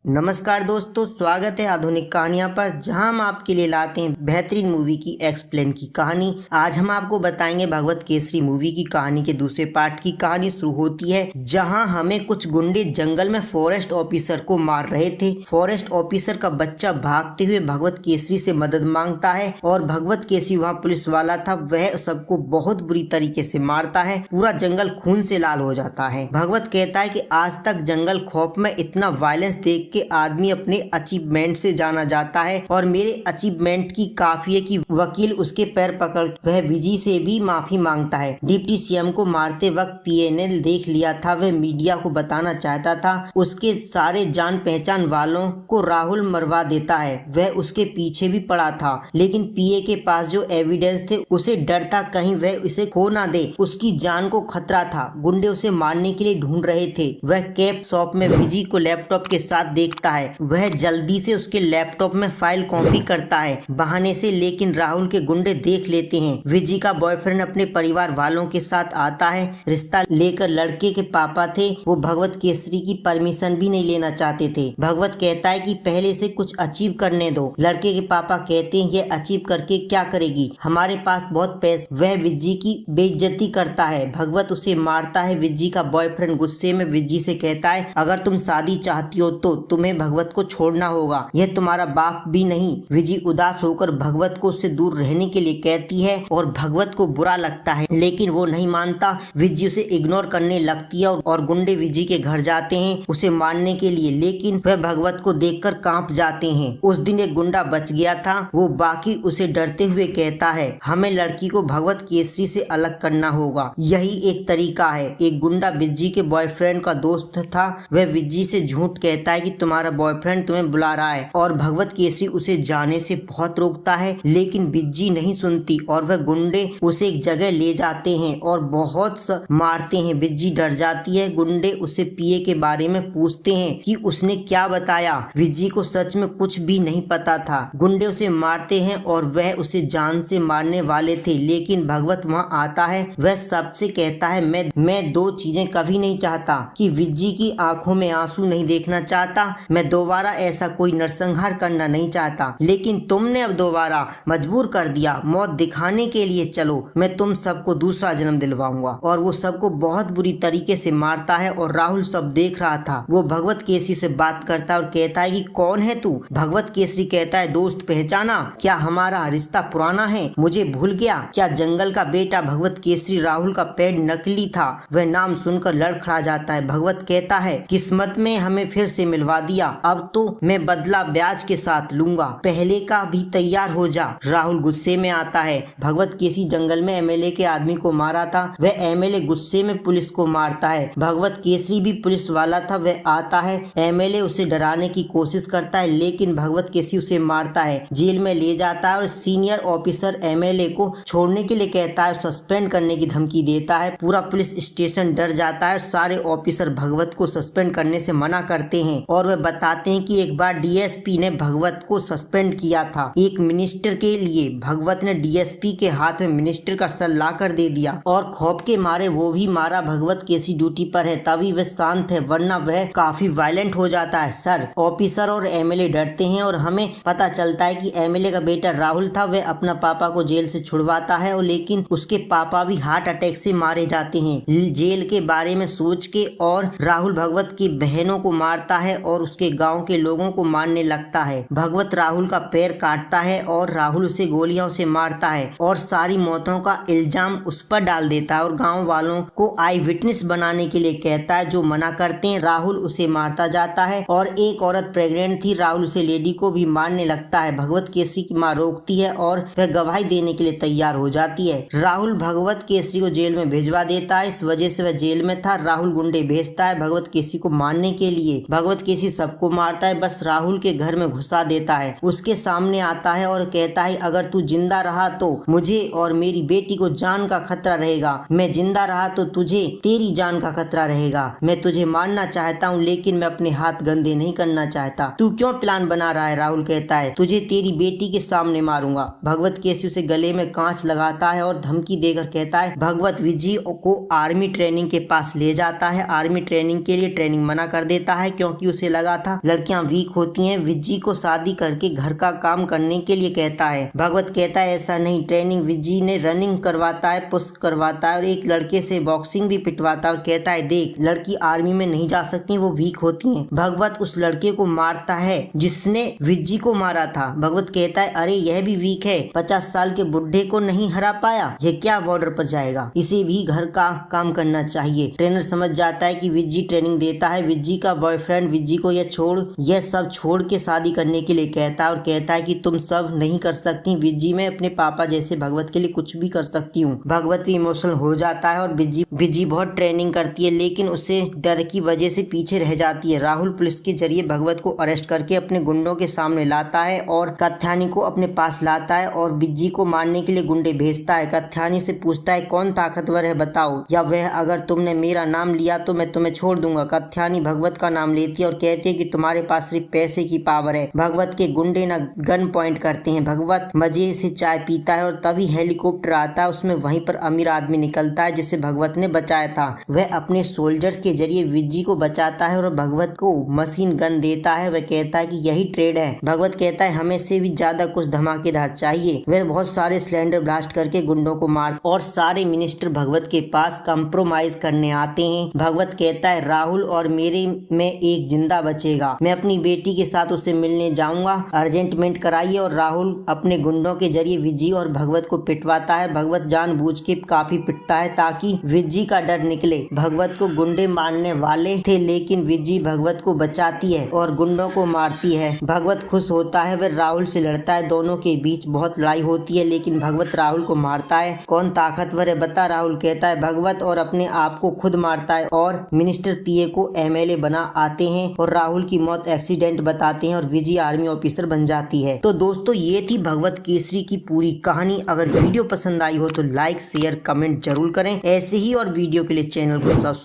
नमस्कार दोस्तों, स्वागत है आधुनिक कहानियां पर, जहां हम आपके लिए लाते हैं बेहतरीन मूवी की एक्सप्लेन की कहानी। आज हम आपको बताएंगे भगवत केसरी मूवी की कहानी के दूसरे पार्ट की। कहानी शुरू होती है जहां हमें कुछ गुंडे जंगल में फॉरेस्ट ऑफिसर को मार रहे थे। फॉरेस्ट ऑफिसर का बच्चा भागते हुए भगवत केसरी से मदद मांगता है और भगवत केसरी वहाँ पुलिस वाला था, वह सबको बहुत बुरी तरीके से मारता है। पूरा जंगल खून से लाल हो जाता है। भगवत कहता है कि आज तक जंगल खौफ में इतना वायलेंस देख के आदमी अपने अचीवमेंट से जाना जाता है और मेरे अचीवमेंट की काफी है कि वकील उसके पैर पकड़ वह विजी से भी माफी मांगता है। डिप्टी सीएम को मारते वक्त पीए ने देख लिया था, वह मीडिया को बताना चाहता था। उसके सारे जान पहचान वालों को राहुल मरवा देता है। वह उसके पीछे भी पड़ा था, लेकिन पीए के पास जो एविडेंस थे उसे डर था कहीं वह इसे खो ना दे। उसकी जान को खतरा था। गुंडे उसे मारने के लिए ढूंढ रहे थे। वह कैप शॉप में विजी को लैपटॉप के साथ देखता है। वह जल्दी से उसके लैपटॉप में फाइल कॉपी करता है बहाने से, लेकिन राहुल के गुंडे देख लेते हैं। विजी का बॉयफ्रेंड अपने परिवार वालों के साथ आता है रिश्ता लेकर। लड़के के पापा थे, वो भगवत केसरी की परमिशन भी नहीं लेना चाहते थे। भगवत कहता है कि पहले से कुछ अचीव करने दो। लड़के के पापा कहते हैं ये अचीव करके क्या करेगी, हमारे पास बहुत पैसे। वह विजी की बेइज्जती करता है। भगवत उसे मारता है। विजी का बॉयफ्रेंड गुस्से में विजी से कहता है अगर तुम शादी चाहती हो तो तुम्हें भगवत को छोड़ना होगा, यह तुम्हारा बाप भी नहीं। विजी उदास होकर भगवत को उससे दूर रहने के लिए कहती है और भगवत को बुरा लगता है, लेकिन वो नहीं मानता। विजी उसे इग्नोर करने लगती है और गुंडे विजी के घर जाते हैं उसे मारने के लिए, लेकिन वह भगवत को देखकर कांप जाते हैं। उस दिन एक गुंडा बच गया था, वो बाकी उसे डरते हुए कहता है हमें लड़की को भगवत केसरी से अलग करना होगा, यही एक तरीका है। एक गुंडा विजी के बॉयफ्रेंड का दोस्त था, वह विजी से झूठ कहता है कि तुम्हारा बॉयफ्रेंड तुम्हें बुला रहा है और भगवत केसरी उसे जाने से बहुत रोकता है, लेकिन विजी नहीं सुनती और वह गुंडे उसे एक जगह ले जाते हैं और बहुत मारते हैं। विजी डर जाती है। गुंडे उसे पीए के बारे में पूछते हैं कि उसने क्या बताया। विजी को सच में कुछ भी नहीं पता था। गुंडे उसे मारते हैं और वह उसे जान से मारने वाले थे, लेकिन भगवत वहाँ आता है। वह सबसे कहता है मैं दो चीजें कभी नहीं चाहता, कि विजी की आंखों में आंसू नहीं देखना चाहता, मैं दोबारा ऐसा कोई नरसंहार करना नहीं चाहता, लेकिन तुमने अब दोबारा मजबूर कर दिया। मौत दिखाने के लिए चलो, मैं तुम सबको दूसरा जन्म दिलवाऊंगा। और वो सबको बहुत बुरी तरीके से मारता है और राहुल सब देख रहा था। वो भगवत केसरी से बात करता है और कहता है कि कौन है तू। भगवत केसरी कहता है दोस्त पहचाना, क्या हमारा रिश्ता पुराना है, मुझे भूल गया क्या। जंगल का बेटा भगवत केसरी राहुल का पेड़ नकली था। वह नाम सुनकर लड़खड़ा जाता है। भगवत कहता है किस्मत में हमें फिर से मिलवा दिया, अब तो मैं बदला ब्याज के साथ लूंगा, पहले का भी तैयार हो जा। राहुल गुस्से में आता है। भगवत केसरी जंगल में एमएलए के आदमी को मारा था, वह एमएलए गुस्से में पुलिस को मारता है। भगवत केसरी भी पुलिस वाला था, वह आता है। एमएलए उसे डराने की कोशिश करता है, लेकिन भगवत केसरी उसे मारता है, जेल में ले जाता है और सीनियर ऑफिसर एमएलए को छोड़ने के लिए कहता है, सस्पेंड करने की धमकी देता है। पूरा पुलिस स्टेशन डर जाता है। सारे ऑफिसर भगवत को सस्पेंड करने से मना करते हैं और वह बताते हैं कि एक बार डीएसपी ने भगवत को सस्पेंड किया था एक मिनिस्टर के लिए। भगवत ने डीएसपी के हाथ में मिनिस्टर का सर ला कर दे दिया और खौफ के मारे वो भी मारा। भगवत केसरी ड्यूटी पर है तभी वह शांत है, वरना वह काफी वायलेंट हो जाता है। सर, ऑफिसर और एमएलए डरते हैं और हमें पता चलता है कि एमएलए का बेटा राहुल था। वह अपना पापा को जेल से छुड़वाता है और लेकिन उसके पापा भी हार्ट अटैक से मारे जाते हैं। जेल के बारे में सोच के और राहुल भगवत की बहनों को मारता है और उसके गांव के लोगों को मारने लगता है। भगवत राहुल का पैर काटता है और राहुल उसे गोलियों से मारता है और सारी मौतों का इल्जाम उस पर डाल देता है और गांव वालों को आई विटनेस बनाने के लिए कहता है, जो मना करते हैं। राहुल उसे मारता जाता है और एक औरत प्रेग्नेंट थी, राहुल उसे लेडी को भी मारने लगता है। भगवत केसरी की माँ रोकती है और वह गवाही देने के लिए तैयार हो जाती है। राहुल भगवत केसरी को जेल में भिजवा देता है, इस वजह से वह जेल में था। राहुल गुंडे भेजता है भगवत केसरी को मारने के लिए। भगवत केसरी सबको मारता है, बस राहुल के घर में घुसा देता है। उसके सामने आता है और कहता है अगर तू जिंदा रहा तो मुझे और मेरी बेटी को जान का खतरा रहेगा, मैं जिंदा रहा तो तुझे तेरी जान का खतरा रहेगा। मैं तुझे मारना चाहता हूँ, लेकिन मैं अपने हाथ गंदे नहीं करना चाहता। तू क्यों प्लान बना रहा है। राहुल कहता है तुझे तेरी बेटी के सामने मारूंगा। भगवत केसरी उसे गले में कांच लगाता है और धमकी देकर कहता है भगवत विजी को आर्मी ट्रेनिंग के पास ले जाता है। आर्मी ट्रेनिंग के लिए ट्रेनिंग मना कर देता है, क्योंकि उसे लगा था लड़कियां वीक होती हैं। विज्जी को शादी करके घर का काम करने के लिए कहता है। भगवत कहता है ऐसा नहीं, ट्रेनिंग विज्जी ने रनिंग करवाता है, पुश करवाता है और एक लड़के से बॉक्सिंग भी पिटवाता है और कहता है देख लड़की आर्मी में नहीं जा सकती, वो वीक होती हैं। भगवत उस लड़के को मारता है जिसने विज्जी को मारा था। भगवत कहता है अरे यह भी वीक है, 50 साल के बुढ़े को नहीं हरा पाया, ये क्या बॉर्डर पर जाएगा, इसे भी घर का काम करना चाहिए। ट्रेनर समझ जाता है कि विज्जी ट्रेनिंग देता है। विज्जी का बॉयफ्रेंड विज्जी को यह सब छोड़ के शादी करने के लिए कहता है और कहता है कि तुम सब नहीं कर सकती विज्जी, मैं अपने पापा जैसे भगवत के लिए कुछ भी कर सकती हूँ। भगवत भी इमोशनल हो जाता है और विज्जी बहुत ट्रेनिंग करती है लेकिन उसे डर की वजह से पीछे रह जाती है। राहुल पुलिस के जरिए भगवत को अरेस्ट करके अपने गुंडों के सामने लाता है और कात्यायनी को अपने पास लाता है और विज्जी को मारने के लिए गुंडे भेजता है। कात्यायनी से पूछता है कौन ताकतवर है बताओ, या वह अगर तुमने मेरा नाम लिया तो मैं तुम्हें छोड़ दूंगा। कात्यायनी भगवत का नाम लेती है और कहती है कि तुम्हारे पास सिर्फ पैसे की पावर है। भगवत के गुंडे न गन पॉइंट करते हैं। भगवत मजे से चाय पीता है और तभी हेलीकॉप्टर आता है, उसमें वहीं पर अमीर आदमी निकलता है जिसे भगवत ने बचाया था। वह अपने सोल्जर्स के जरिए विज्जी को बचाता है और भगवत को मशीन गन देता है। वह कहता है कि यही ट्रेड है। भगवत कहता है हमें से भी ज्यादा कुछ धमाकेदार चाहिए। वह बहुत सारे सिलेंडर ब्लास्ट करके गुंडों को मार और सारे मिनिस्टर भगवत के पास कंप्रोमाइज करने आते हैं। भगवत कहता है राहुल और मेरे में एक जिंदा बचेगा, मैं अपनी बेटी के साथ उसे मिलने जाऊंगा, अर्जेंटमेंट कराइए। और राहुल अपने गुंडों के जरिए विज्जी और भगवत को पिटवाता है। भगवत जानबूझ के काफी पिटता है ताकि विज्जी का डर निकले। भगवत को गुंडे मारने वाले थे लेकिन विज्जी भगवत को बचाती है और गुंडों को मारती है। भगवत खुश होता है, वह राहुल से लड़ता है, दोनों के बीच बहुत लड़ाई होती है लेकिन भगवत राहुल को मारता है। कौन ताकतवर है बता, राहुल कहता है भगवत, और अपने आप को खुद मारता है और मिनिस्टर पीए को एमएलए बना आते हैं और राहुल की मौत एक्सीडेंट बताते हैं और विजय आर्मी ऑफिसर बन जाती है। तो दोस्तों ये थी भगवत केसरी की पूरी कहानी। अगर वीडियो पसंद आई हो तो लाइक शेयर कमेंट जरूर करें। ऐसे ही और वीडियो के लिए चैनल को सब्सक्राइब